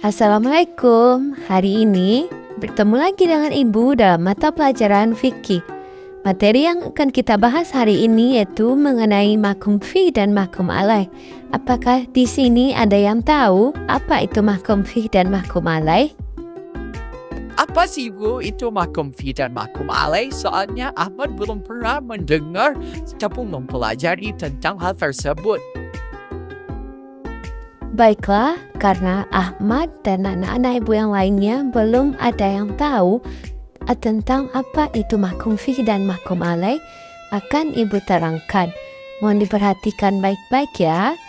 Assalamualaikum. Hari ini bertemu lagi dengan Ibu dalam mata pelajaran fikih. Materi yang akan kita bahas hari ini yaitu mengenai mahkum fi dan mahkum alaih. Apakah di sini ada yang tahu apa itu mahkum fi dan mahkum alaih? Apa sih Bu itu mahkum fi dan mahkum alaih? Soalnya Ahmad belum pernah mendengar ataupun mempelajari tentang hal tersebut. Baiklah, karena Ahmad dan anak-anak ibu yang lainnya belum ada yang tahu tentang apa itu mahkum fi dan mahkum alaih, akan ibu terangkan. Mohon diperhatikan baik-baik ya.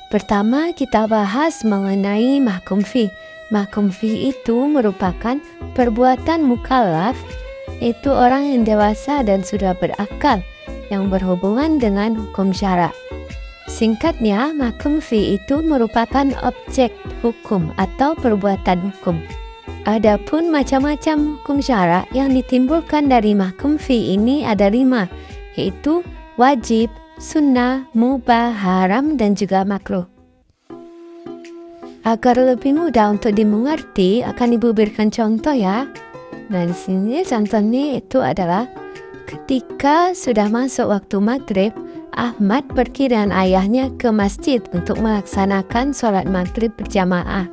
Pertama kita bahas mengenai mahkum fi. Mahkum fi itu merupakan perbuatan mukallaf, itu orang yang dewasa dan sudah berakal, yang berhubungan dengan hukum syara. Singkatnya, mahkum fi itu merupakan objek hukum atau perbuatan hukum. Adapun macam-macam hukum syara yang ditimbulkan dari mahkum fi ini ada 5, yaitu wajib, sunnah, mubah, haram, dan juga makruh. Agar lebih mudah untuk dimengerti, akan Ibu berikan contoh ya. Nah, di sini contohnya itu adalah ketika sudah masuk waktu maghrib, Ahmad pergi dengan ayahnya ke masjid untuk melaksanakan sholat maghrib berjamaah.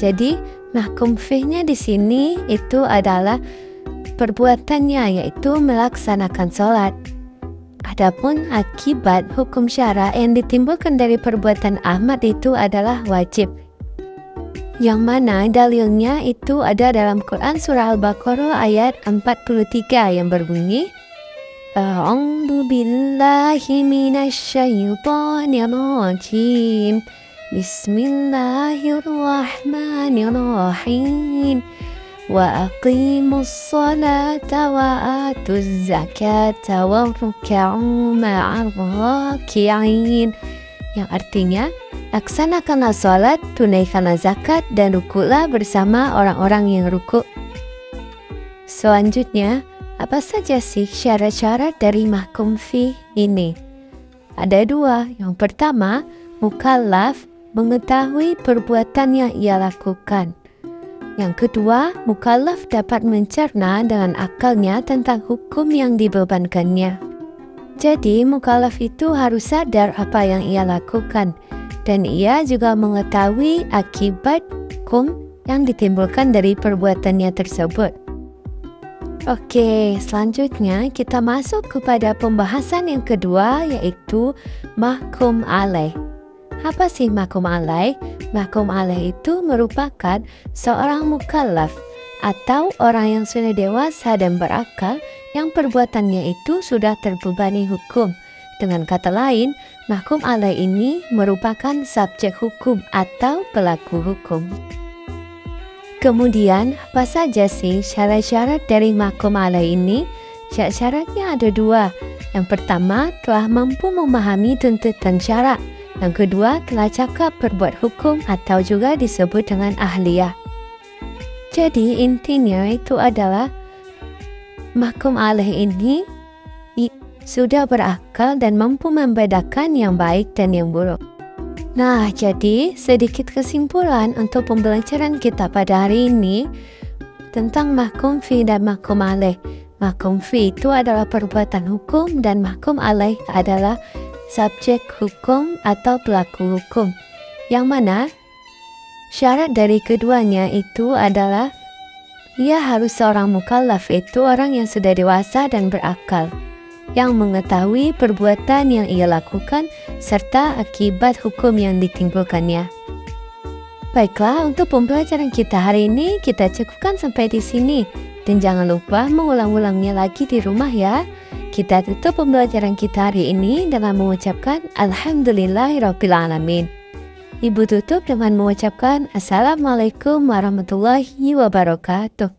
Jadi, mahkum fi-nya di sini itu adalah perbuatannya, yaitu melaksanakan sholat. Adapun akibat hukum syara yang ditimbulkan dari perbuatan Ahmad itu adalah wajib. Yang mana dalilnya itu ada dalam Quran surah Al-Baqarah ayat 43 yang berbunyi, A'udzu billahi minasyaitonir rajim. Bismillahirrahmanirrahim. Wa aqimus salata wa atuz zakata waruk'u ma'ar raki'in. Yang artinya, laksanakanlah salat, tunaikanlah zakat, dan rukuklah bersama orang-orang yang rukuk. Selanjutnya, apa saja sih syarat-syarat dari mahkum fi ini? Ada 2. Yang pertama, mukallaf mengetahui perbuatan yang ia lakukan. Yang kedua, mukallaf dapat mencerna dengan akalnya tentang hukum yang dibebankannya. Jadi, mukallaf itu harus sadar apa yang ia lakukan, dan ia juga mengetahui akibat hukum yang ditimbulkan dari perbuatannya tersebut. Oke, selanjutnya kita masuk kepada pembahasan yang kedua, yaitu mahkum alaih. Apa sih mahkum alaih? Mahkum alaih itu merupakan seorang mukallaf atau orang yang sudah dewasa dan berakal yang perbuatannya itu sudah terbebani hukum. Dengan kata lain, mahkum alaih ini merupakan subjek hukum atau pelaku hukum. Kemudian, apa saja sih syarat-syarat dari mahkum alaih ini? Syarat-syaratnya ada 2. Yang pertama, telah mampu memahami tuntutan syara. Yang kedua, telah cakap berbuat hukum atau juga disebut dengan ahliyah. Jadi, intinya itu adalah mahkum alaih ini sudah berakal dan mampu membedakan yang baik dan yang buruk. Nah, jadi sedikit kesimpulan untuk pembelajaran kita pada hari ini tentang mahkum fi dan mahkum alaih. Mahkum fi itu adalah perbuatan hukum dan mahkum alaih adalah subjek hukum atau pelaku hukum. Yang mana syarat dari keduanya itu adalah ia harus seorang mukallaf, itu orang yang sudah dewasa dan berakal, yang mengetahui perbuatan yang ia lakukan serta akibat hukum yang ditimbulkannya. Baiklah, untuk pembelajaran kita hari ini kita cukupkan sampai di sini. Dan jangan lupa mengulang-ulangnya lagi di rumah ya. Kita tutup pembelajaran kita hari ini dengan mengucapkan Alhamdulillahirrabbilalamin. Ibu tutup dengan mengucapkan Assalamualaikum warahmatullahi wabarakatuh.